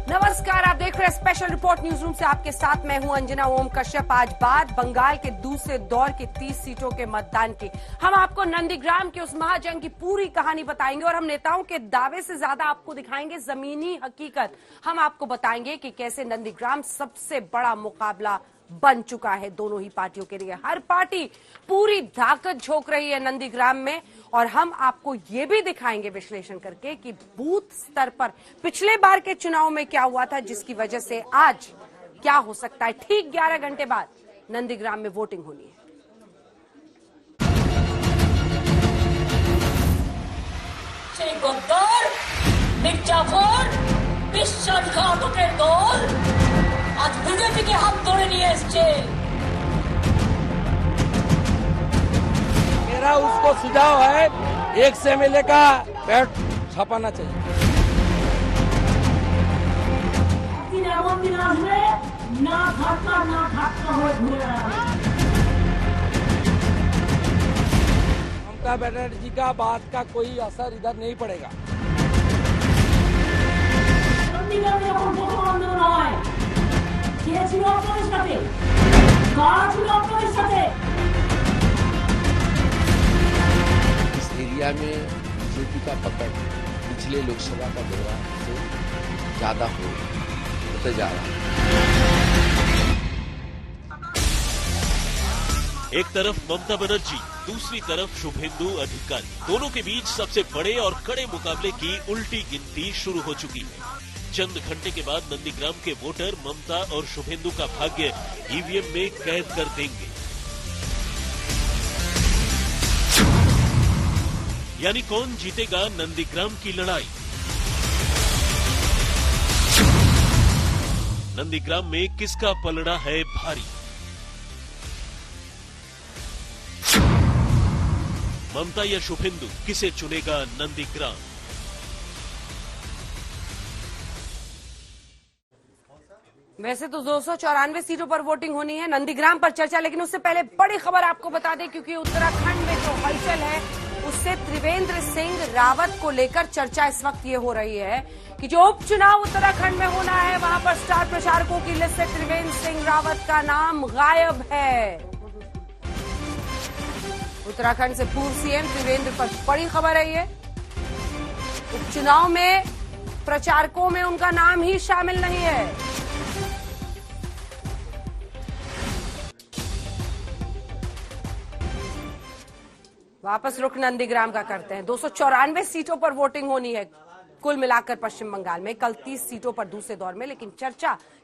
नमस्कार, आप देख रहे हैं स्पेशल रिपोर्ट न्यूज रूम से। आपके साथ मैं हूं अंजना ओम कश्यप। आज बात बंगाल के दूसरे दौर की 30 सीटों के मतदान की। हम आपको नंदीग्राम के उस महाजंग की पूरी कहानी बताएंगे और हम नेताओं के दावे से ज्यादा आपको दिखाएंगे जमीनी हकीकत। हम आपको बताएंगे कि कैसे नंदीग्राम सबसे बड़ा मुकाबला बन चुका है दोनों ही पार्टियों के लिए। हर पार्टी पूरी ताकत झोंक रही है नंदीग्राम में और हम आपको ये भी दिखाएंगे विश्लेषण करके कि बूथ स्तर पर पिछले बार के चुनाव में क्या हुआ था, जिसकी वजह से आज क्या हो सकता है। ठीक 11 घंटे बाद नंदीग्राम में वोटिंग होनी है। সেই গদ্দার মির্জাফর বিশ্বাসঘাতকের দল আজ বিজেপিকে হাত ধরে নিয়ে এসছে। मेरा उसको सुझाव है, एक से एमएलए का पैड छापाना चाहिए। না ঘাটতা হয়ে ঘুরে বেড়াবে। ममता बनर्जी का बात का कोई असर इधर नहीं पड़ेगा। চণ্ডীগড়ে যখন প্রথম আন্দোলন হয়, কে ছিল আপনাদের সাথে? কারা ছিল আপনাদের সাথে? इस एरिया में बीजेपी का पकड़ पिछले लोकसभा का दौरान से ज्यादा होते जा रहा है। एक तरफ ममता बनर्जी, दूसरी तरफ शुभेंदु अधिकारी, दोनों के बीच सबसे बड़े और कड़े मुकाबले की उल्टी गिनती शुरू हो चुकी है। चंद घंटे के बाद नंदीग्राम के वोटर ममता और शुभेंदु का भाग्य ईवीएम में कैद कर देंगे। यानी कौन जीतेगा नंदीग्राम की लड़ाई। नंदीग्राम में किसका पलड़ा है भारी। ममता या शुभेंदु, किसे चुनेगा नंदीग्राम। वैसे तो 294 सीटों पर वोटिंग होनी है, नंदीग्राम पर चर्चा। लेकिन उससे पहले बड़ी खबर आपको बता दें, क्योंकि उत्तराखंड में जो हलचल है उससे त्रिवेंद्र सिंह रावत को लेकर चर्चा इस वक्त ये हो रही है कि जो उपचुनाव उत्तराखंड में होना है वहां पर स्टार प्रचारकों की लिस्ट से त्रिवेंद्र सिंह रावत का नाम गायब है। उत्तराखंड से पूर्व सीएम त्रिवेंद्र पर बड़ी खबर है। ये उपचुनाव में प्रचारकों में उनका नाम ही शामिल नहीं है। वापस रुख नंदीग्राम का करते हैं। 294 सीटों पर वोटिंग होनी है कुल मिलाकर पश्चिम बंगाल में। कल 30 सीटों पर दूसरे दौर में, लेकिन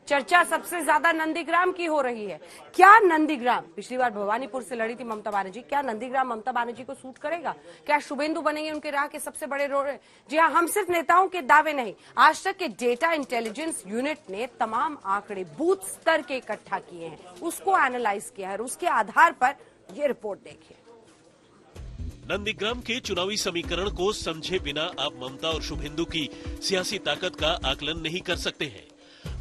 चर्चा सबसे ज्यादा नंदीग्राम की हो रही है। क्या नंदीग्राम, पिछली बार भवानीपुर से लड़ी थी ममता बनर्जी, क्या नंदीग्राम ममता बनर्जी को सूट करेगा? क्या शुभेंदु बनेंगे उनके राह के सबसे बड़े रोड? जी हाँ, हम सिर्फ नेताओं के दावे नहीं, आज तक के डेटा इंटेलिजेंस यूनिट ने तमाम आंकड़े बूथ स्तर के इकट्ठा किए हैं, उसको एनालाइज किया है और उसके आधार पर यह रिपोर्ट देखिए। नंदीग्राम के चुनावी समीकरण को समझे बिना आप ममता और शुभेंदु की सियासी ताकत का आकलन नहीं कर सकते हैं।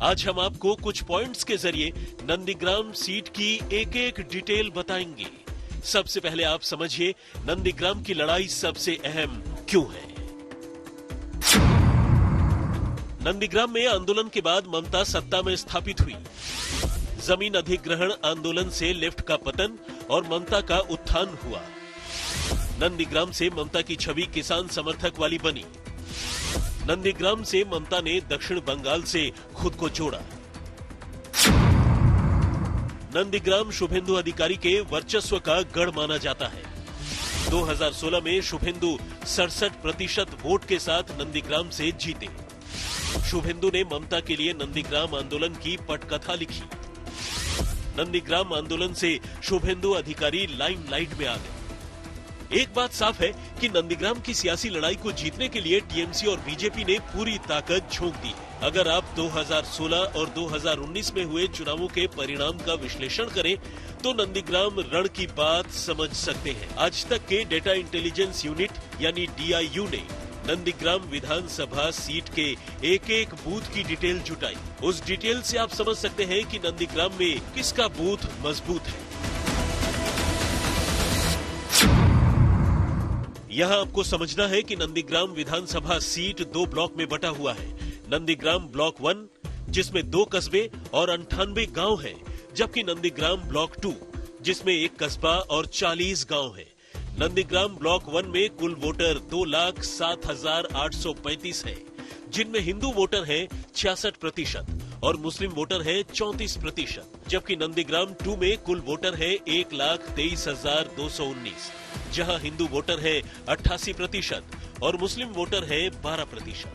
आज हम आपको कुछ पॉइंट्स के जरिए नंदीग्राम सीट की एक एक डिटेल बताएंगे। सबसे पहले आप समझिए नंदीग्राम की लड़ाई सबसे अहम क्यों है। नंदीग्राम में आंदोलन के बाद ममता सत्ता में स्थापित हुई। जमीन अधिग्रहण आंदोलन से लेफ्ट का पतन और ममता का उत्थान हुआ। नंदीग्राम से ममता की छवि किसान समर्थक वाली बनी। नंदीग्राम से ममता ने दक्षिण बंगाल से खुद को जोड़ा। नंदीग्राम शुभेंदु अधिकारी के वर्चस्व का गढ़ माना जाता है। 2016 में शुभेंदु 67% वोट के साथ नंदीग्राम से जीते। शुभेंदु ने ममता के लिए नंदीग्राम आंदोलन की पटकथा लिखी। नंदीग्राम आंदोलन से शुभेंदु अधिकारी लाइमलाइट में आ गए। एक बात साफ है कि नंदीग्राम की सियासी लड़ाई को जीतने के लिए टीएमसी और बीजेपी ने पूरी ताकत झोंक दी है। अगर आप 2016 और 2019 में हुए चुनावों के परिणाम का विश्लेषण करें तो नंदीग्राम रण की बात समझ सकते हैं। आज तक के डेटा इंटेलिजेंस यूनिट यानी डीआईयू ने नंदीग्राम विधानसभा सीट के एक एक बूथ की डिटेल जुटाई। उस डिटेल से आप समझ सकते हैं कि नंदीग्राम में किसका बूथ मजबूत है। यहाँ आपको समझना है कि नंदीग्राम विधानसभा सीट 2 ब्लॉक में बटा हुआ है। नंदीग्राम ब्लॉक 1 जिसमें 2 कस्बे और 98 गांव हैं, जबकि नंदीग्राम ब्लॉक 2 जिसमें 1 कस्बा और 40 गांव हैं। नंदीग्राम ब्लॉक 1 में कुल वोटर 2,07,835 हैं, जिनमें हिंदू वोटर हैं 66% और मुस्लिम वोटर हैं 34%, जबकि नंदीग्राम 2 में कुल वोटर हैं 1,23,219, जहां हिंदू वोटर हैं 88% और मुस्लिम वोटर हैं 12%।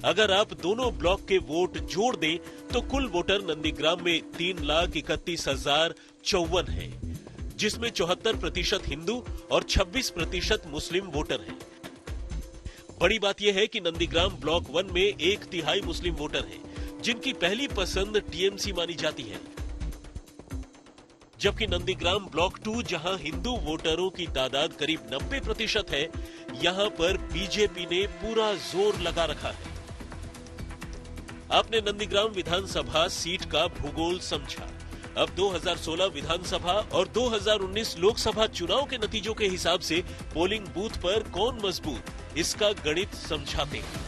अगर आप दोनों ब्लॉक के वोट जोड़ दें तो कुल वोटर नंदीग्राम में 3,31,054 हैं, जिसमें 74% हिंदू और 26% मुस्लिम वोटर हैं। बड़ी बात यह है कि नंदीग्राम ब्लॉक 1 में 1/3 मुस्लिम वोटर हैं, जिनकी पहली पसंद टीएमसी मानी जाती है, जबकि नंदीग्राम ब्लॉक 2 जहां हिंदू वोटरों की तादाद करीब 90% है, यहां पर बीजेपी ने पूरा जोर लगा रखा है। आपने नंदीग्राम विधानसभा सीट का भूगोल समझा। अब 2016 विधानसभा और 2019 लोकसभा चुनाव के नतीजों के हिसाब से पोलिंग बूथ पर कौन मजबूत, इसका गणित समझाते हैं।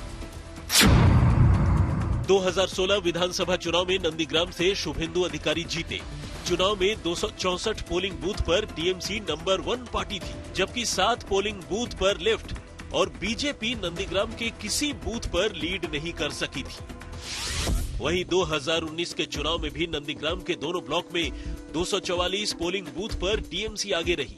2016 विधानसभा चुनाव में नंदीग्राम से शुभेंदु अधिकारी जीते। चुनाव में 264 पोलिंग बूथ पर टीएमसी नंबर 1 पार्टी थी, जबकि 7 पोलिंग बूथ पर लेफ्ट और बीजेपी नंदीग्राम के किसी बूथ पर लीड नहीं कर सकी थी। वहीं 2019 के चुनाव में भी नंदीग्राम के दोनों ब्लॉक में 244 पोलिंग बूथ पर टीएमसी आगे रही।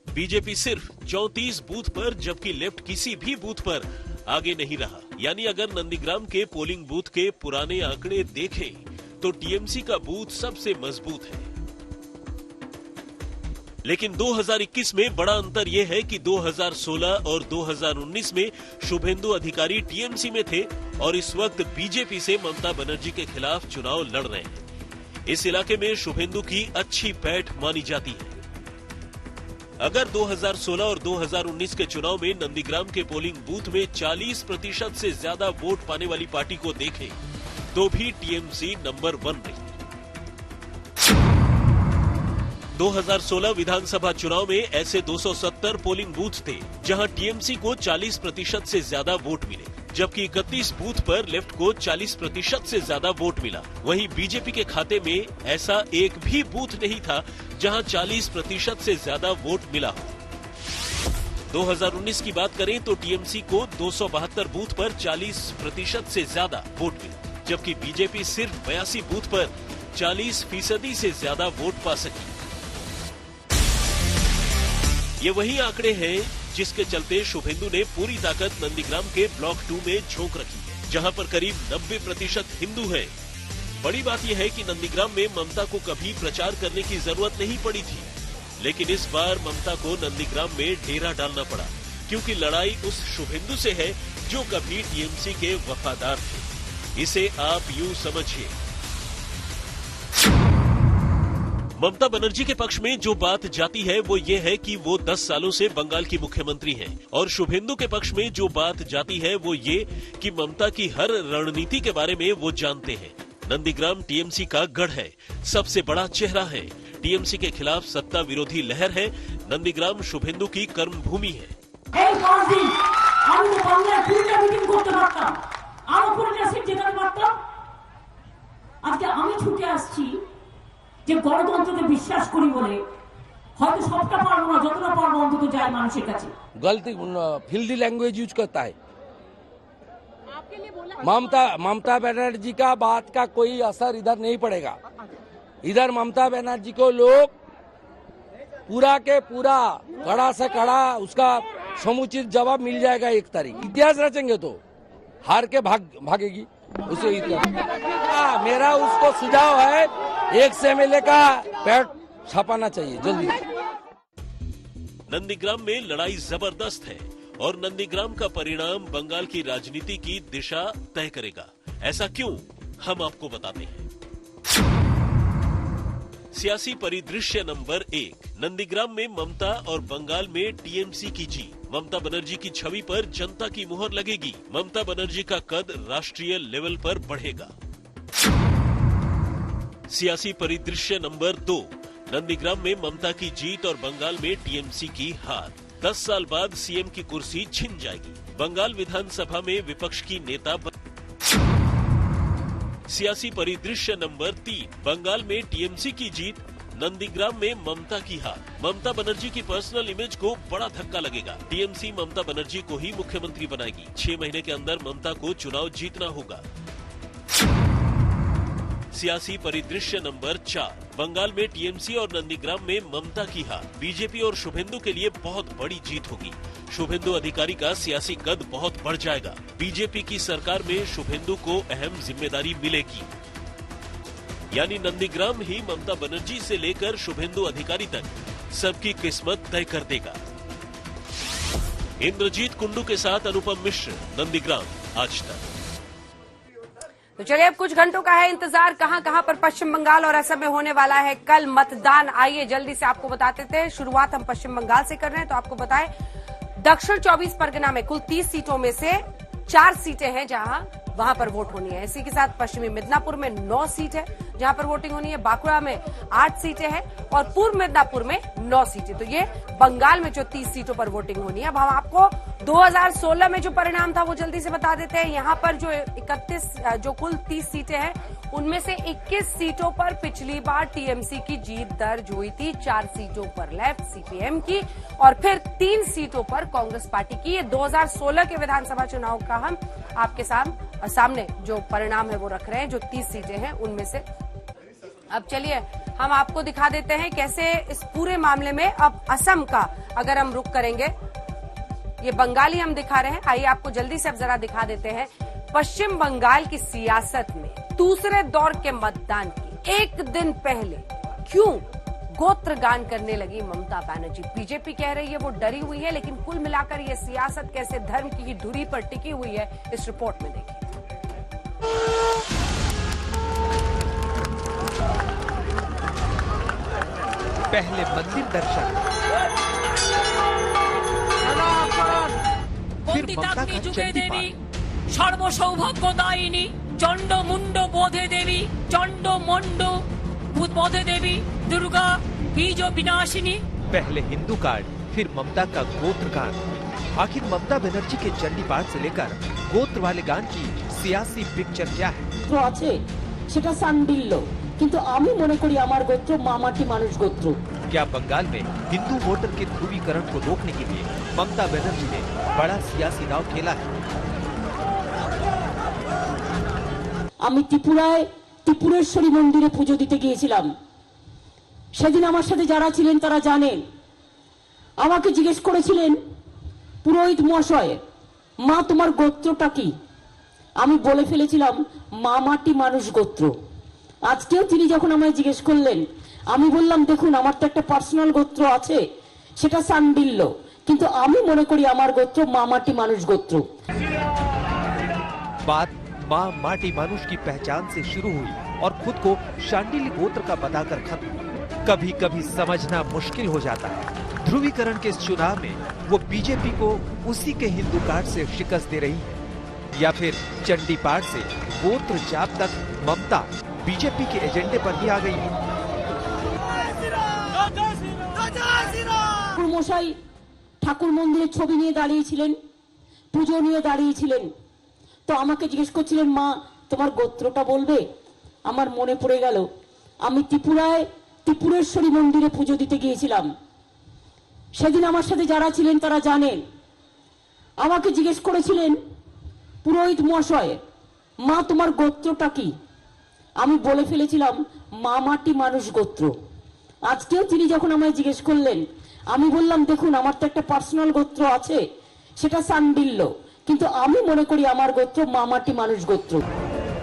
बीजेपी सिर्फ 34 बूथ पर, जबकि लेफ्ट किसी भी बूथ पर आगे नहीं रहा। यानी अगर नंदीग्राम के पोलिंग बूथ के पुराने आंकड़े देखें तो टीएमसी का बूथ सबसे मजबूत है। लेकिन 2021 में बड़ा अंतर यह है कि 2016 और 2019 में शुभेंदु अधिकारी टीएमसी में थे और इस वक्त बीजेपी से ममता बनर्जी के खिलाफ चुनाव लड़ रहे हैं। इस इलाके में शुभेंदु की अच्छी पैठ मानी जाती है। अगर 2016 और 2019 के चुनाव में नंदीग्राम के पोलिंग बूथ में 40% से ज्यादा वोट पाने वाली पार्टी को देखें तो भी टीएमसी नंबर 1 रही। 2016 विधानसभा चुनाव में ऐसे 270 पोलिंग बूथ थे जहां टीएमसी को 40% से ज्यादा वोट मिले, जबकि 31 बूथ पर लेफ्ट को 40% से ज्यादा वोट मिला। वहीं बीजेपी के खाते में ऐसा एक भी बूथ नहीं था जहां 40% से ज्यादा वोट मिला हो। 2019 की बात करें तो टीएमसी को 272 बूथ पर 40% से ज्यादा वोट मिले, जबकि बीजेपी सिर्फ 82 बूथ पर 40% से ज्यादा वोट पा सकी। ये वही आंकड़े हैं जिसके चलते शुभेंदु ने पूरी ताकत नंदीग्राम के ब्लॉक 2 में झोंक रखी है, जहां पर करीब 90% हिंदू हैं। बड़ी बात यह है कि नंदीग्राम में ममता को कभी प्रचार करने की जरूरत नहीं पड़ी थी, लेकिन इस बार ममता को नंदीग्राम में डेरा डालना पड़ा, क्योंकि लड़ाई उस शुभेंदु से है जो कभी टीएमसी के वफादार थे। इसे आप यूं समझिए। ममता बनर्जी के पक्ष में जो बात जाती है वो ये है कि वो 10 सालों से बंगाल की मुख्यमंत्री हैं, और शुभेंदु के पक्ष में जो बात जाती है वो ये कि ममता की हर रणनीति के बारे में वो जानते हैं। नंदीग्राम टीएमसी का गढ़ है, सबसे बड़ा चेहरा है, टीएमसी के खिलाफ सत्ता विरोधी लहर है। नंदीग्राम शुभेंदु की कर्मभूमि है। যে গণতন্ত্রকে বিশ্বাস করি বলে হয়তো সবটা পারবো না, যতটা পারবো অন্তত যাই মানুষের কাছে। गलती फिल्दी लैंग्वेज यूज करता है। ममता बनर्जी का बात का कोई असर इधर नहीं पड़ेगा। इधर ममता बनर्जी को लोग पूरा के पूरा कड़ा से कड़ा उसका समुचित जवाब मिल जाएगा। एक तारीख इतिहास रचेंगे तो हार के भागेगी उसे। मेरा उसको सुझाव है, एक से एमएलए का पैड छापाना चाहिए जल्दी। नंदीग्राम में लड़ाई जबरदस्त है और नंदीग्राम का परिणाम बंगाल की राजनीति की दिशा तय करेगा। ऐसा क्यों, हम आपको बताते हैं। सियासी परिदृश्य नंबर 1, नंदीग्राम में ममता और बंगाल में टीएमसी की जीत। ममता बनर्जी की छवि पर जनता की मुहर लगेगी। ममता बनर्जी का कद राष्ट्रीय लेवल पर बढ़ेगा। सियासी परिदृश्य नंबर 2, नंदीग्राम में ममता की जीत और बंगाल में टीएमसी की हार। 10 साल बाद सीएम की कुर्सी छिन जाएगी। बंगाल विधानसभा में विपक्ष की नेता सियासी परिदृश्य नंबर 3, बंगाल में टीएमसी की जीत, नंदीग्राम में ममता की हार। ममता बनर्जी की पर्सनल इमेज को बड़ा धक्का लगेगा। टीएमसी ममता बनर्जी को ही मुख्यमंत्री बनाएगी। 6 महीने के अंदर ममता को चुनाव जीतना होगा। सियासी परिदृश्य नंबर 4, बंगाल में टीएमसी और नंदीग्राम में ममता की हार। बीजेपी और शुभेंदु के लिए बहुत बड़ी जीत होगी। शुभेंदु अधिकारी का सियासी कद बहुत बढ़ जाएगा। बीजेपी की सरकार में शुभेंदु को अहम जिम्मेदारी मिलेगी। यानी नंदीग्राम ही ममता बनर्जी से लेकर शुभेंदु अधिकारी तक सबकी किस्मत तय कर देगा। इंद्रजीत कुंडू के साथ अनुपम मिश्र, नंदीग्राम, आज तक। तो चलिए अब कुछ घंटों का है इंतजार, कहां कहां पर पश्चिम बंगाल और असम में होने वाला है कल मतदान। आइए जल्दी से आपको बताते थे। शुरुआत हम पश्चिम बंगाल से कर रहे हैं, तो आपको बताएं दक्षिण 24 परगना में कुल 30 सीटों में से 4 सीटें हैं जहां वहां पर वोट होनी है। इसी के साथ पश्चिमी मिदनापुर में 9 सीट है जहां पर वोटिंग होनी है। बांकुड़ा में 8 सीटें हैं और पूर्व मिदनापुर में 9 सीटें। तो ये बंगाल में जो 30 सीटों पर वोटिंग होनी है। अब हम आपको 2016 में जो परिणाम था वो जल्दी से बता देते हैं। यहाँ पर जो कुल 30 सीटें हैं उनमें से 21 सीटों पर पिछली बार टीएमसी की जीत दर्ज हुई थी। 4 सीटों पर लेफ्ट सीपीएम की और फिर 3 सीटों पर कांग्रेस पार्टी की। ये 2016 के विधानसभा चुनाव का हम आपके सामने जो परिणाम है वो रख रहे हैं, जो 30 सीटें हैं उनमें से। अब चलिए हम आपको दिखा देते हैं कैसे इस पूरे मामले में अब असम का अगर हम रुख करेंगे, ये बंगाली हम दिखा रहे हैं। आइए आपको जल्दी से अब जरा दिखा देते हैं पश्चिम बंगाल की सियासत में दूसरे दौर के मतदान की एक दिन पहले क्यों गोत्रगान करने लगी ममता बनर्जी। बीजेपी कह रही है वो डरी हुई है, लेकिन कुल मिलाकर ये सियासत कैसे धर्म की धुरी पर टिकी हुई है इस रिपोर्ट में देखिए। पहले मंदिर दर्शन, फिर ममता का चंडी पाठ। सर्वसौभाग्यदायिनी चंड मुंड बोधे देवी, चंड मुंड बोधे देवी, दुर्गा बीज विनाशिनी। पहले हिंदू कार्ड, फिर ममता का गोत्र गान। आखिर ममता बनर्जी के चंडी पाठ से लेकर गोत्र वाले गान की सियासी पिक्चर क्या है? तो আছে সেটা সান্ডিল্য, কিন্তু আমি মনে করি আমার গোত্র মামাটি মানুষ গোত্র। क्या बंगाल में हिंदू वोटर के ध्रुवीकरण को रोकने के लिए ममता बनर्जी ने बड़ा सियासी दांव खेला है? আমি ত্রিপুরেশ্বরী মন্দিরে পুজো দিতে গিয়েছিলাম। সেদিন আমার সাথে যারা ছিলেন তারা জানেন, আমাকে জিজ্ঞেস করেছিলেন পুরোহিত মহাশয়, মা তোমার গোত্রটা কি? আমি বলে ফেলেছিলাম মামাটি মানুষ গোত্র। আজকেও তিনি যখন আমায় জিজ্ঞেস করলেন, আমি বললাম দেখুন আমার তো একটা পার্সোনাল গোত্র আছে, সেটা সান্ডিল্য, কিন্তু আমি মনে করি আমার গোত্র মামাটি মানুষ গোত্র। बात माँ माटी मानुष की पहचान से शुरू हुई और खुद को शांडिल्य गोत्र का बताकर खत्म। कभी कभी समझना मुश्किल हो जाता है ध्रुवीकरण के इस चुनाव में वो बीजेपी को उसी के हिंदू कार्ड से शिकस्त दे रही है या फिर चंडी पाठ से गोत्र जाप तक ममता बीजेपी के एजेंडे पर ही आ गई है। মশাই ঠাকুর মন্দিরের ছবি নিয়ে দাঁড়িয়েছিলেন, পুজো নিয়ে দাঁড়িয়েছিলেন, তো আমাকে জিজ্ঞেস করছিলেন মা তোমার গোত্রটা বলবে? আমার মনে পড়ে গেল আমি ত্রিপুরেশ্বরী মন্দিরে পুজো দিতে গিয়েছিলাম। সেদিন আমার সাথে যারা ছিলেন তারা জানেন, আমাকে জিজ্ঞেস করেছিলেন পুরোহিত মহাশয়, মা তোমার গোত্রটা কি? আমি বলে ফেলেছিলাম মামাটি মানুষ গোত্র। আজকেও তিনি যখন আমায় জিজ্ঞেস করলেন, আমি বললাম দেখুন আমার তো একটা পার্সোনাল গোত্র আছে, সেটা সান্ডিল্য, কিন্তু আমি মনে করি আমার গোত্র মামাটি মানুষ গোত্র।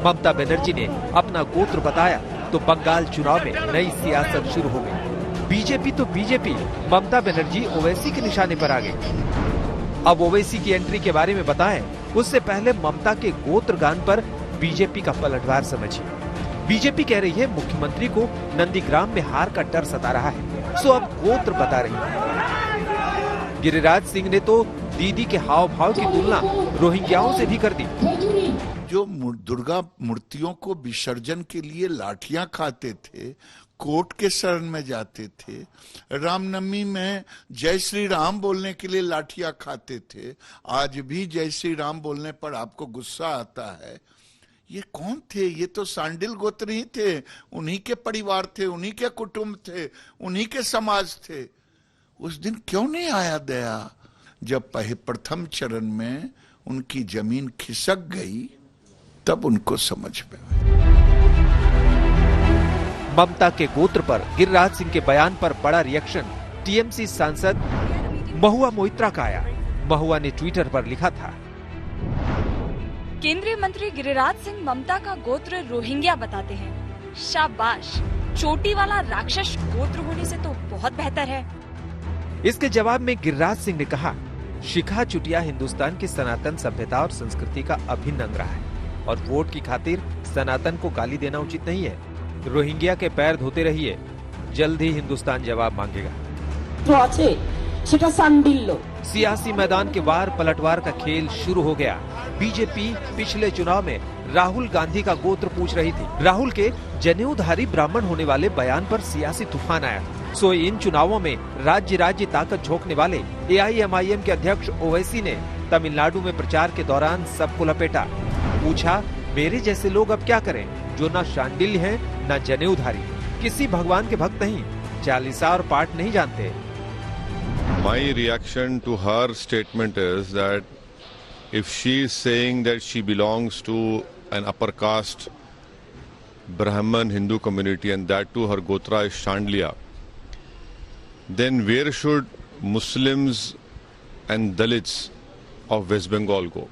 ममता बनर्जी ने अपना गोत्र बताया तो बंगाल चुनाव में नई सियासत शुरू हो गई। बीजेपी तो बीजेपी, ममता बनर्जी ओवैसी के निशाने पर आ गई। अब ओवैसी की एंट्री के बारे में बताएं, उससे पहले ममता के गोत्र गान पर बीजेपी का पलटवार समझिए। बीजेपी कह रही है मुख्यमंत्री को नंदीग्राम में हार का डर सता रहा है, सो अब गोत्र बता रही है। गिरिराज सिंह ने तो दीदी के हाव भाव की तुलना रोहिंग्याओं से भी कर दी। जो दुर्गा मूर्तियों को विसर्जन के लिए लाठियां खाते थे, कोर्ट के शरण में जाते थे, रामनवमी में जय श्री राम बोलने के लिए लाठियां खाते थे, आज भी जय श्री राम बोलने पर आपको गुस्सा आता है। ये कौन थे? ये तो सांडिल गोत्र ही थे, उन्हीं के परिवार थे, उन्हीं के कुटुंब थे, उन्हीं के समाज थे। उस दिन क्यों नहीं आया दया जब प्रथम चरण में उनकी जमीन खिसक गई, तब उनको समझ में आया। ममता के गोत्र पर गिरिराज सिंह के बयान पर बड़ा रिएक्शन टीएमसी सांसद महुआ मोइत्रा का आया। महुआ ने ट्विटर पर लिखा था, केंद्रीय मंत्री गिरिराज सिंह ममता का गोत्र रोहिंग्या बताते हैं। शाबाश, चोटी वाला राक्षस गोत्र होने से तो बहुत बेहतर है। इसके जवाब में गिरिराज सिंह ने कहा, शिखा चुटिया हिंदुस्तान की सनातन सभ्यता और संस्कृति का अभिन्न अंग रहा है और वोट की खातिर सनातन को गाली देना उचित नहीं है। रोहिंग्या के पैर धोते रहिए, जल्द ही हिंदुस्तान जवाब मांगेगा। तो अच्छे सेटा सांडिल्य। सियासी मैदान के वार पलटवार का खेल शुरू हो गया। बीजेपी पिछले चुनाव में राहुल गांधी का गोत्र पूछ रही थी। राहुल के जनेऊधारी ब्राह्मण होने वाले बयान पर सियासी तूफान आया। सो इन चुनावों में राज्य ताकत झोंकने वाले AIMIM के अध्यक्ष ओवैसी ने तमिलनाडु में प्रचार के दौरान सबको लपेटा। पूछा, मेरे जैसे लोग अब क्या करें जो न शांडिल्य हैं न जनेऊधारी, किसी भगवान के भक्त नहीं, चालीसा और पाठ नहीं जानते। My reaction to her statement is that if she is saying that she belongs to an upper caste Brahman Hindu community and that too her gotra is Shandliya, then where should Muslims and Dalits of West Bengal go?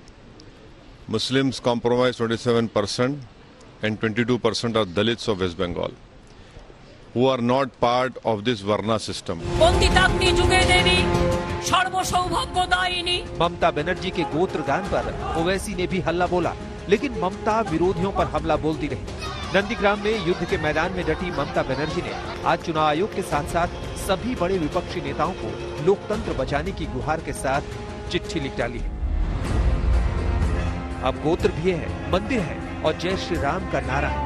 Muslims comprise 27% and 22% are Dalits of West Bengal, who are not part of this Varna system. Mamata Banerjee के गोत्र गान पर ओवैसी ने भी हल्ला बोला, लेकिन ममता विरोधियों पर हमला बोलती रही। नंदीग्राम में युद्ध के मैदान में डटी ममता बनर्जी ने आज चुनाव आयोग के साथ साथ सभी बड़े विपक्षी नेताओं को लोकतंत्र बचाने की गुहार के साथ चिट्ठी लिख डाली है। अब गोत्र भी है, मंदिर है और जय श्री राम का नारा है।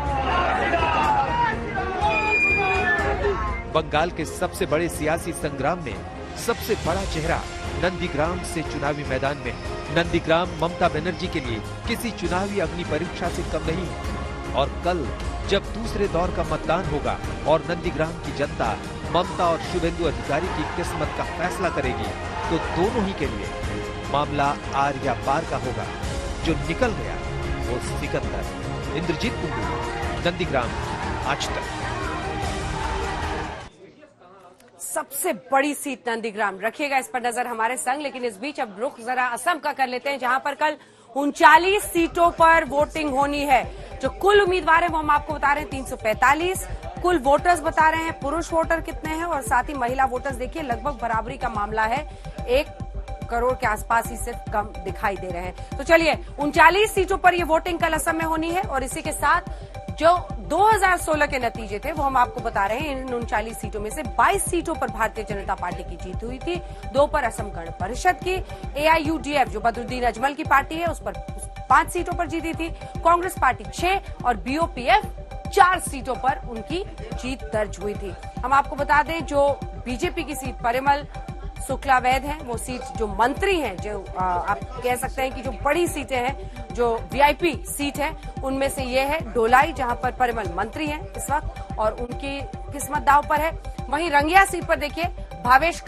बंगाल के सबसे बड़े सियासी संग्राम में सबसे बड़ा चेहरा नंदीग्राम से चुनावी मैदान में। नंदीग्राम ममता बनर्जी के लिए किसी चुनावी अग्नि परीक्षा से कम नहीं है। और कल जब दूसरे दौर का मतदान होगा और नंदीग्राम की जनता ममता और शुभेंदु अधिकारी की किस्मत का फैसला करेगी, तो दोनों ही के लिए मामला आर या पार का होगा। जो निकल गया वो सिकंदर। इंद्रजीत कुंडू, नंदीग्राम, आज तक। सबसे बड़ी सीट नंदीग्राम, रखिएगा इस पर नजर हमारे संग। लेकिन इस बीच अब रुख जरा असम का कर लेते हैं, जहां पर कल 39 सीटों पर वोटिंग होनी है। जो कुल उम्मीदवार हैं वो हम आपको बता रहे हैं 345। कुल वोटर्स बता रहे हैं, पुरुष वोटर कितने हैं और साथ ही महिला वोटर्स देखिए लगभग बराबरी का मामला है, 1 करोड़ के आसपास ही सिर्फ कम दिखाई दे रहे हैं। तो चलिए 39 सीटों पर ये वोटिंग कल असम में होनी है और इसी के साथ जो 2016 के नतीजे थे वो हम आपको बता रहे हैं। इन 39 सीटों में से 22 सीटों पर भारतीय जनता पार्टी की जीत हुई थी, 2 पर असम गण परिषद की। AIUDF जो बदरुद्दीन अजमल की पार्टी है उस पर 5 सीटों पर जीती थी। कांग्रेस पार्टी 6 और BOPF 4 सीटों पर उनकी जीत दर्ज हुई थी। हम आपको बता दें जो बीजेपी की सीट परिमल शुक्ला वैद हैं, वो सीट जो मंत्री हैं, जो आप कह सकते हैं कि जो बड़ी सीटें हैं, जो VIP सीट है, उनमें से ये है डोलाई, जहां पर परिमल मंत्री हैं इस वक्त और उनकी किस्मत दाव पर है। वहीं रंगिया सीट पर देखिए भावेश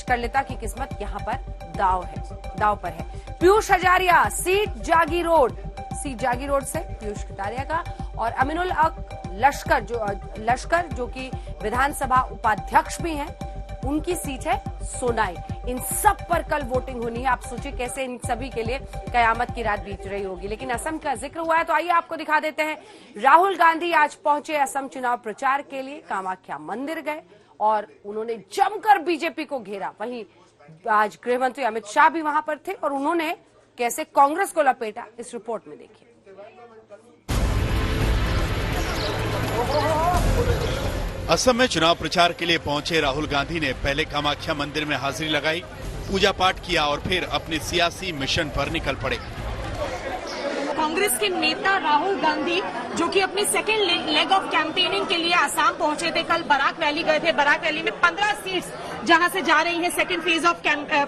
करलेता की किस्मत यहां पर दाव पर है। पीयूष हजारिया सीट जागी रोड से पीयूष कटारिया का और अमीनुल हक लश्कर जो कि विधानसभा उपाध्यक्ष भी हैं, उनकी सीट है सोनाई। इन सब पर कल वोटिंग होनी है। आप सोचिए कैसे इन सभी के लिए कयामत की रात बीत रही होगी। लेकिन असम का जिक्र हुआ है तो आइए आपको दिखा देते हैं। राहुल गांधी आज पहुंचे असम चुनाव प्रचार के लिए, कामाख्या मंदिर गए और उन्होंने जमकर बीजेपी को घेरा। वहीं आज गृह मंत्री अमित शाह भी वहां पर थे और उन्होंने कैसे कांग्रेस को लपेटा, इस रिपोर्ट में देखिए। असम में चुनाव प्रचार के लिए पहुंचे राहुल गांधी ने पहले कामाख्या मंदिर में हाजिरी लगाई, पूजा पाठ किया और फिर अपने सियासी मिशन पर निकल पड़े। कांग्रेस के नेता राहुल गांधी जो कि अपनी सेकेंड लेग ऑफ कैंपेनिंग के लिए असम पहुंचे थे, कल बराक वैली गए थे। बराक वैली में 15 सीट्स जहां से जा रही है सेकेंड फेज ऑफ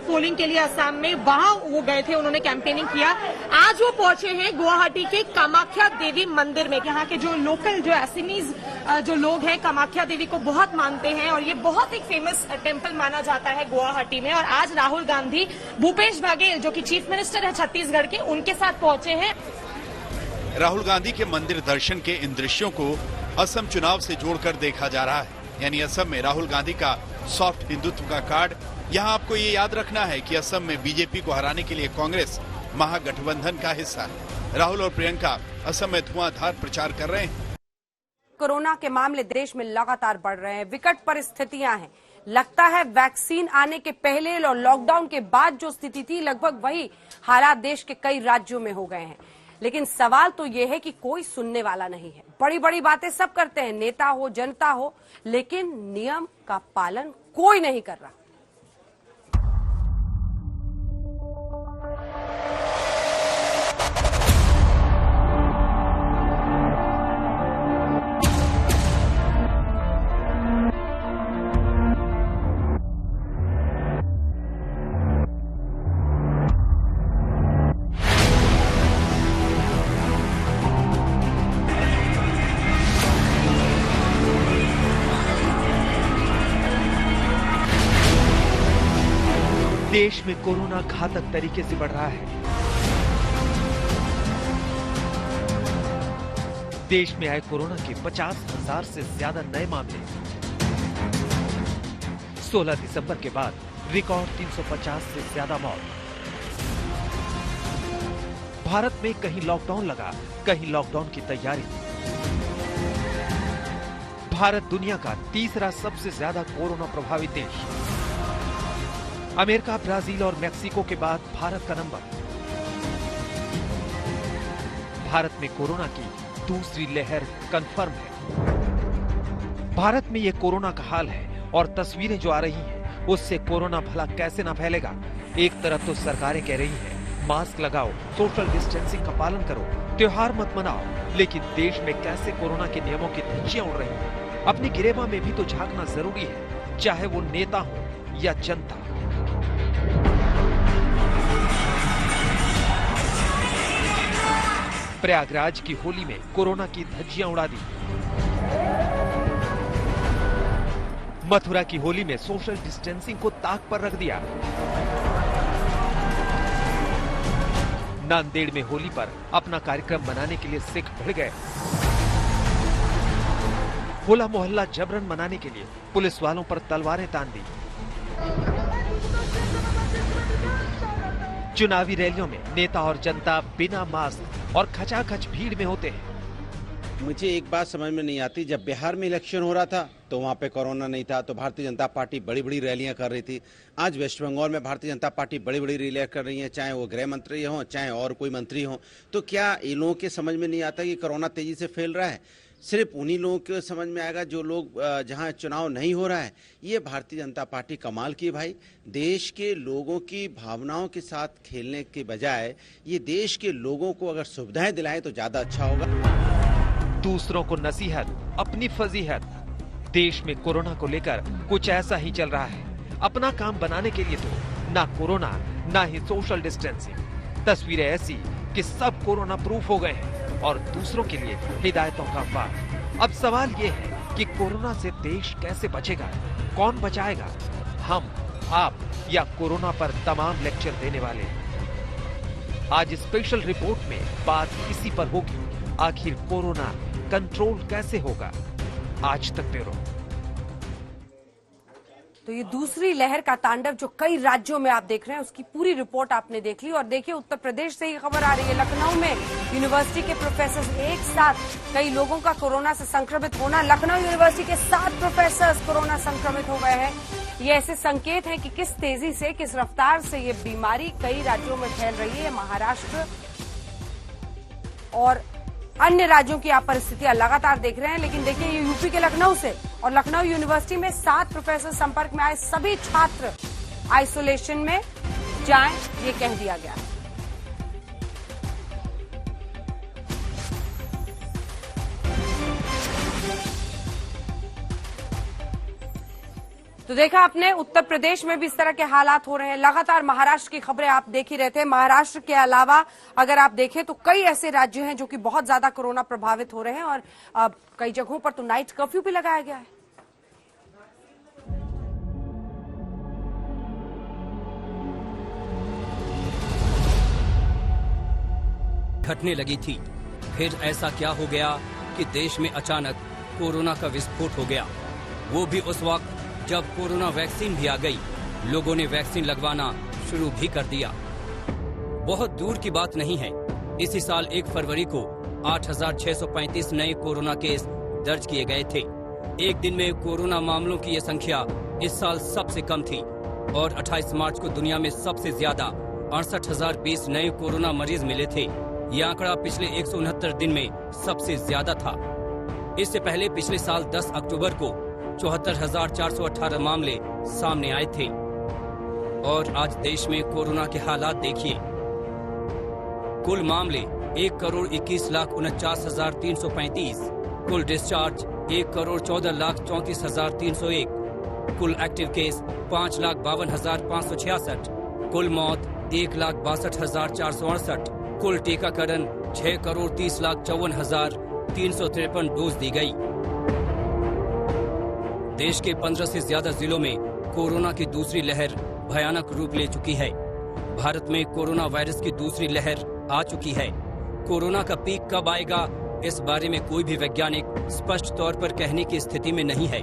पोलिंग के लिए असम में, वहां वो गए थे, उन्होंने कैंपेनिंग किया। आज वो पहुंचे हैं गुवाहाटी के कामाख्या देवी मंदिर में। यहाँ के जो लोकल जो एसएमईज जो लोग हैं कामाख्या देवी को बहुत मानते हैं और ये बहुत ही फेमस टेम्पल माना जाता है गुवाहाटी में। और आज राहुल गांधी भूपेश बघेल जो कि चीफ मिनिस्टर है छत्तीसगढ़ के, उनके साथ पहुंचे हैं। राहुल गांधी के मंदिर दर्शन के इन दृश्यों को असम चुनाव से जोड़कर देखा जा रहा है। यानी असम में राहुल गांधी का सॉफ्ट हिंदुत्व का कार्ड। यहाँ आपको ये याद रखना है कि असम में बीजेपी को हराने के लिए कांग्रेस महागठबंधन का हिस्सा है। राहुल और प्रियंका असम में धुआंधार प्रचार कर रहे हैं। कोरोना के मामले देश में लगातार बढ़ रहे हैं, विकट परिस्थितियां हैं। लगता है वैक्सीन आने के पहले और लॉकडाउन के बाद जो स्थिति थी लगभग वही हालात देश के कई राज्यों में हो गए हैं। लेकिन सवाल तो ये है कि कोई सुनने वाला नहीं है। बड़ी बड़ी बातें सब करते हैं, नेता हो जनता हो, लेकिन नियम का पालन कोई नहीं कर रहा। देश में कोरोना घातक तरीके से बढ़ रहा है। देश में आए कोरोना के 50,000 से ज्यादा नए मामले। 16 दिसंबर के बाद रिकॉर्ड 350 से ज्यादा मौत। भारत में कहीं लॉकडाउन लगा, कहीं लॉकडाउन की तैयारी। भारत दुनिया का तीसरा सबसे ज्यादा कोरोना प्रभावित देश। अमेरिका, ब्राजील और मैक्सिको के बाद भारत का नंबर। भारत में कोरोना की दूसरी लहर कंफर्म है। भारत में यह कोरोना का हाल है और तस्वीरें जो आ रही हैं, उससे कोरोना भला कैसे ना फैलेगा। एक तरफ तो सरकारें कह रही हैं मास्क लगाओ, सोशल डिस्टेंसिंग का पालन करो, त्योहार मत मनाओ, लेकिन देश में कैसे कोरोना के नियमों की धज्जियां उड़ रही हैं। अपनी गिरेबां में भी तो झांकना जरूरी है, चाहे वो नेता हो या जनता। प्रयागराज की होली में कोरोना की धज्जियां उड़ा दी। मथुरा की होली में सोशल डिस्टेंसिंग को ताक पर रख दिया। नांदेड़ में होली पर अपना कार्यक्रम मनाने के लिए सिख भिड़ गए। होला मोहल्ला जबरन मनाने के लिए पुलिस वालों पर तलवारें तान दी। चुनावी रैलियों में नेता और जनता बिना मास्क और खचाखच भीड़ में होते हैं। मुझे एक बात समझ में नहीं आती, जब बिहार में इलेक्शन हो रहा था तो वहाँ पे कोरोना नहीं था, तो भारतीय जनता पार्टी बड़ी बड़ी रैलियां कर रही थी। आज वेस्ट बंगाल में भारतीय जनता पार्टी बड़ी बड़ी रैलियां कर रही है, चाहे वो गृह मंत्री हो चाहे और कोई मंत्री हो। तो क्या इन लोगों के समझ में नहीं आता कि कोरोना तेजी से फैल रहा है? सिर्फ उन्हीं लोगों को समझ में आएगा जो लोग जहां चुनाव नहीं हो रहा है। ये भारतीय जनता पार्टी कमाल की भाई, देश के लोगों की भावनाओं के साथ खेलने के बजाय ये देश के लोगों को अगर सुविधाएं दिलाएं तो ज्यादा अच्छा होगा। दूसरों को नसीहत, अपनी फजीहत। देश में कोरोना को लेकर कुछ ऐसा ही चल रहा है। अपना काम बनाने के लिए तो ना कोरोना ना ही सोशल डिस्टेंसिंग। तस्वीरें ऐसी कि सब कोरोना प्रूफ हो गए हैं और दूसरों के लिए हिदायतों का वार। अब सवाल ये है कि कोरोना से देश कैसे बचेगा, कौन बचाएगा, हम, आप या कोरोना पर तमाम लेक्चर देने वाले। आज स्पेशल रिपोर्ट में बात इसी पर होगी, आखिर कोरोना कंट्रोल कैसे होगा। आज तक ब्यूरो। तो ये दूसरी लहर का तांडव जो कई राज्यों में आप देख रहे हैं, उसकी पूरी रिपोर्ट आपने देख ली। और देखिए उत्तर प्रदेश से ही खबर आ रही है, लखनऊ में यूनिवर्सिटी के प्रोफेसर एक साथ कई लोगों का कोरोना से संक्रमित होना। लखनऊ यूनिवर्सिटी के 7 प्रोफेसर कोरोना संक्रमित हो गए हैं। ये ऐसे संकेत हैं कि किस तेजी से, किस रफ्तार से ये बीमारी कई राज्यों में फैल रही है। महाराष्ट्र और अन्य राज्यों की आप परिस्थितियां लगातार देख रहे हैं। लेकिन देखिए ये यूपी के लखनऊ से, और लखनऊ यूनिवर्सिटी में 7 प्रोफेसर संपर्क में आए सभी छात्र आइसोलेशन में जाएं, ये कह दिया गया। तो देखा आपने उत्तर प्रदेश में भी इस तरह के हालात हो रहे हैं। लगातार महाराष्ट्र की खबरें आप देख ही रहे थे। महाराष्ट्र के अलावा अगर आप देखें तो कई ऐसे राज्य हैं जो कि बहुत ज्यादा कोरोना प्रभावित हो रहे हैं और कई जगहों पर तो नाइट कर्फ्यू भी लगाया गया है। घटने लगी थी, फिर ऐसा क्या हो गया कि देश में अचानक कोरोना का विस्फोट हो गया, वो भी उस वक्त जब कोरोना वैक्सीन भी आ गई। लोगों ने वैक्सीन लगवाना शुरू भी कर दिया। बहुत दूर की बात नहीं है, इसी साल 1 फरवरी को 8,635 नए कोरोना केस दर्ज किए गए थे। एक दिन में कोरोना मामलों की यह संख्या इस साल सबसे कम थी और 28 मार्च को दुनिया में सबसे ज्यादा 68,020 नए कोरोना मरीज मिले थे। यह आंकड़ा पिछले 169 दिन में सबसे ज्यादा था। इससे पहले पिछले साल 10 अक्टूबर को 74,418 मामले सामने आए थे। और आज देश में कोरोना के हालात देखिए। कुल मामले 1,21,49,335, कुल डिस्चार्ज 1,14,34,301, कुल एक्टिव केस 5,52,566, कुल मौत 1,62,468, कुल टीकाकरण 6,30,54,353 डोज दी गई। देश के 15 से ज्यादा जिलों में कोरोना की दूसरी लहर भयानक रूप ले चुकी है। भारत में कोरोना वायरस की दूसरी लहर आ चुकी है। कोरोना का पीक कब आएगा, इस बारे में कोई भी वैज्ञानिक स्पष्ट तौर पर कहने की स्थिति में नहीं है,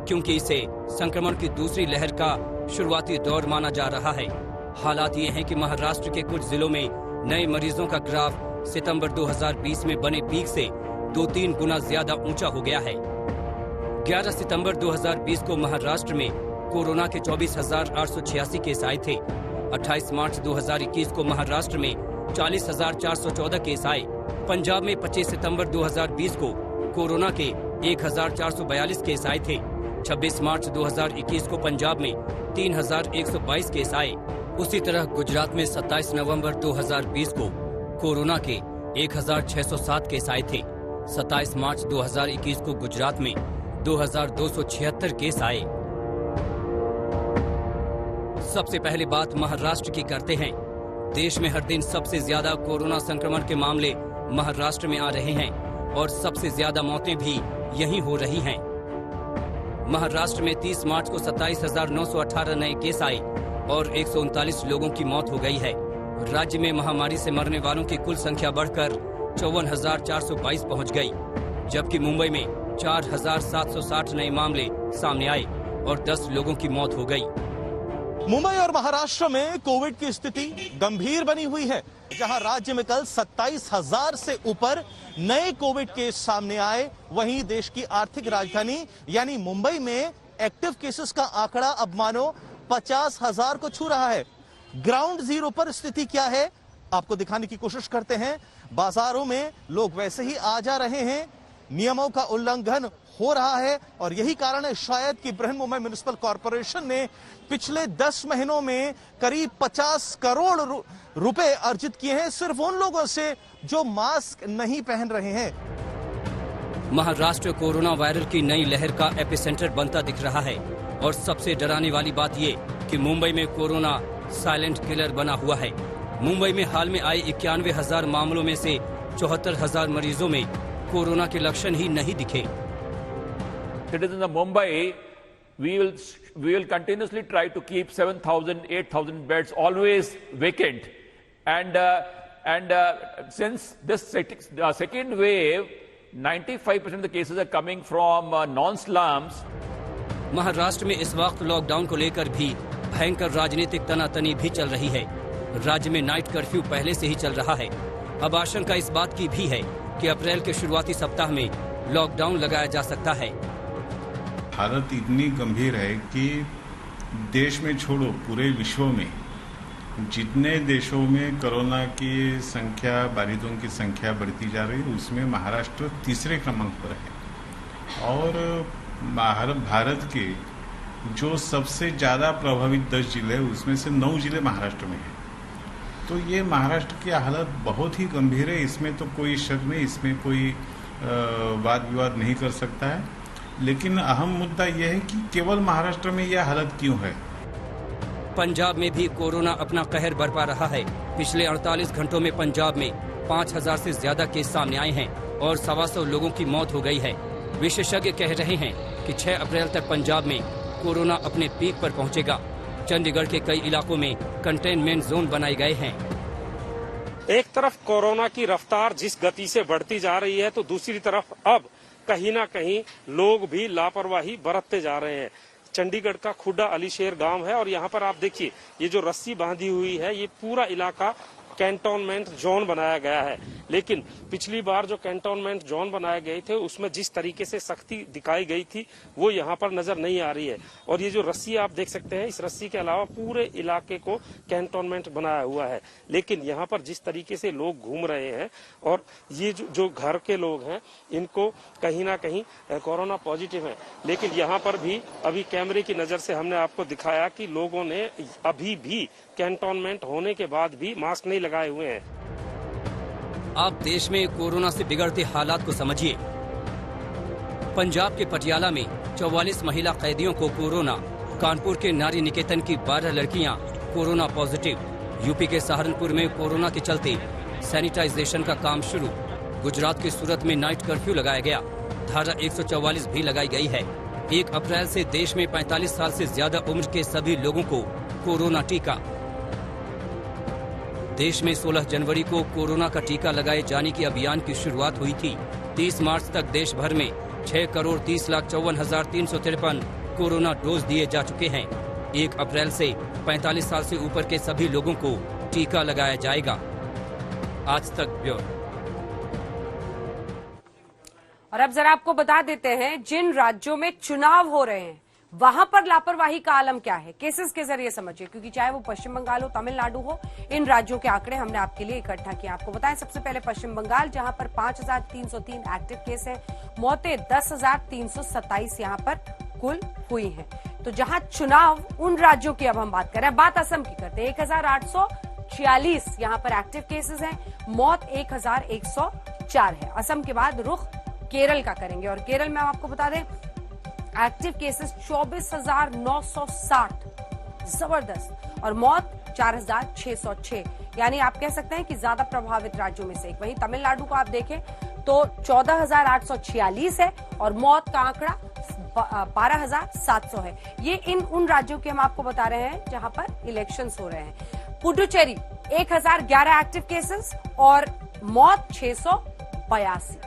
क्योंकि इसे संक्रमण की दूसरी लहर का शुरुआती दौर माना जा रहा है। हालात ये हैं कि महाराष्ट्र के कुछ जिलों में नए मरीजों का ग्राफ सितंबर 2020 में बने पीक से 2-3 गुना ज्यादा ऊंचा हो गया है। 11 सितंबर 2020 को महाराष्ट्र में कोरोना के 24,886 केस आए थे। 28 मार्च 2021 को महाराष्ट्र में 40,414 केस आए। पंजाब में 25 सितंबर 2020 को कोरोना के 1,442 केस आए थे। 26 मार्च 2021 को पंजाब में 3,122 केस आए। उसी तरह गुजरात में 27 नवंबर 2020 को कोरोना के 1,607 केस आए थे। 27 मार्च 2021 को गुजरात में 2,276 केस आए। सबसे पहले बात महाराष्ट्र की करते हैं। देश में हर दिन सबसे ज्यादा कोरोना संक्रमण के मामले महाराष्ट्र में आ रहे हैं और सबसे ज्यादा मौतें भी यहीं हो रही हैं। महाराष्ट्र में 30 मार्च को 27,918 नए केस आए और 139 लोगों की मौत हो गई है। राज्य में महामारी से मरने वालों की कुल संख्या बढ़कर 54,422 पहुंच गई, जबकि मुंबई में 4,760 नए मामले सामने आए और 10 लोगों की मौत हो गई। मुंबई और महाराष्ट्र में कोविड की स्थिति गंभीर बनी हुई है, जहां राज्य में कल 27,000 से ऊपर नए कोविड केस सामने आए। वहीं देश की आर्थिक राजधानी यानी मुंबई में एक्टिव केसेस का आंकड़ा अब मानो 50,000 को छू रहा है। ग्राउंड जीरो पर स्थिति क्या है, आपको दिखाने की कोशिश करते हैं। बाजारों में लोग वैसे ही आ जा रहे हैं, नियमों का उल्लंघन हो रहा है और यही कारण है शायद कि बृहन मुंबई म्युनिसिपल कॉर्पोरेशन ने पिछले 10 महीनों में करीब 50 करोड़ रुपए अर्जित किए हैं सिर्फ उन लोगों से जो मास्क नहीं पहन रहे हैं। महाराष्ट्र कोरोना वायरस की नई लहर का एपिसेंटर बनता दिख रहा है और सबसे डराने वाली बात ये कि मुंबई में कोरोना साइलेंट किलर बना हुआ है। मुंबई में हाल में आए 91,000 मामलों में से 74,000 मरीजों में कोरोना के लक्षण ही नहीं दिखे। Citizens of Mumbai, we will continuously try to keep 7,000, 8,000 beds always vacant, and since this second wave, 95% of the cases are coming from non-slums. Maharashtra में इस वक्त लॉकडाउन को लेकर भी भयंकर राजनीतिक तनातनी भी चल रही है। राज्य में नाइट कर्फ्यू पहले से ही चल रहा है। अब आशंका इस बात की भी है कि अप्रैल के शुरुआती सप्ताह में लॉकडाउन लगाया जा सकता है। हालत इतनी गंभीर है कि देश में छोड़ो पूरे विश्व में जितने देशों में कोरोना की संख्या, बाधितों की संख्या बढ़ती जा रही है, उसमें महाराष्ट्र तीसरे क्रमांक पर है। और भारत के जो सबसे ज़्यादा प्रभावित 10 जिले उसमें से 9 जिले महाराष्ट्र में हैं। तो ये महाराष्ट्र की हालत बहुत ही गंभीर है, इसमें तो कोई शक नहीं, इसमें कोई वाद विवाद नहीं कर सकता है। लेकिन अहम मुद्दा यह है कि केवल महाराष्ट्र में यह हालत क्यों है। पंजाब में भी कोरोना अपना कहर बरपा रहा है। पिछले 48 घंटों में पंजाब में 5000 से ज्यादा केस सामने आए हैं और 125 लोगों की मौत हो गई है। विशेषज्ञ कह रहे हैं कि 6 अप्रैल तक पंजाब में कोरोना अपने पीक पर पहुंचेगा। चंडीगढ़ के कई इलाकों में कंटेनमेंट जोन बनाए गए हैं। एक तरफ कोरोना की रफ्तार जिस गति से बढ़ती जा रही है, तो दूसरी तरफ अब कहीं ना कहीं लोग भी लापरवाही बरतते जा रहे हैं। चंडीगढ़ का खुड्डा अलीशेर गांव है और यहाँ पर आप देखिए ये जो रस्सी बांधी हुई है, ये पूरा इलाका कैंटोनमेंट जोन बनाया गया है। लेकिन पिछली बार जो कैंटोनमेंट जोन बनाए गए थे उसमें जिस तरीके से सख्ती दिखाई गई थी वो यहाँ पर नजर नहीं आ रही है। और ये जो रस्सी आप देख सकते हैं, इस रस्सी के अलावा पूरे इलाके को कैंटोनमेंट बनाया हुआ है। लेकिन यहाँ पर जिस तरीके से लोग घूम रहे हैं और ये जो घर के लोग हैं, इनको कहीं ना कहीं कोरोना पॉजिटिव है। लेकिन यहाँ पर भी अभी कैमरे की नजर से हमने आपको दिखाया कि लोगों ने अभी भी कैंटोनमेंट होने के बाद भी मास्क नहीं लगाए हुए हैं। आप देश में कोरोना से बिगड़ते हालात को समझिए। पंजाब के पटियाला में 44 महिला कैदियों को कोरोना, कानपुर के नारी निकेतन की 12 लड़कियां कोरोना पॉजिटिव, यूपी के सहारनपुर में कोरोना के चलते सैनिटाइजेशन का काम शुरू, गुजरात के सूरत में नाइट कर्फ्यू लगाया गया, धारा 144 भी लगाई गई है। 1 अप्रैल से देश में 45 साल से ज्यादा उम्र के सभी लोगों को कोरोना टीका। देश में 16 जनवरी को कोरोना का टीका लगाए जाने की अभियान की शुरुआत हुई थी। 30 मार्च तक देश भर में 6,30,54,353 कोरोना डोज दिए जा चुके हैं। 1 अप्रैल से 45 साल से ऊपर के सभी लोगों को टीका लगाया जाएगा। आज तक ब्यूरो। और अब जरा आपको बता देते हैं, जिन राज्यों में चुनाव हो रहे हैं वहां पर लापरवाही का आलम क्या है, केसेस के जरिए समझिए। क्योंकि चाहे वो पश्चिम बंगाल हो, तमिलनाडु हो, इन राज्यों के आंकड़े हमने आपके लिए इकट्ठा किए। आपको बताएं सबसे पहले पश्चिम बंगाल, जहां पर 5303 एक्टिव केस है, मौतें 10,327 यहां पर कुल हुई हैं। तो जहां चुनाव, उन राज्यों की अब हम बात कर रहे हैं। बात असम की करते हैं। 1846 यहां पर एक्टिव केसेस हैं, मौत 1104 है। असम के बाद रुख केरल का करेंगे और केरल में आपको बता दें एक्टिव केसेस 24,960, जबरदस्त, और मौत 4,606। यानी आप कह सकते हैं कि ज्यादा प्रभावित राज्यों में से एक। वहीं तमिलनाडु को आप देखें तो 14,846 है और मौत का आंकड़ा 12,700 है। ये उन राज्यों के हम आपको बता रहे हैं जहां पर इलेक्शंस हो रहे हैं। पुडुचेरी 1011 एक्टिव केसेस और मौत 682।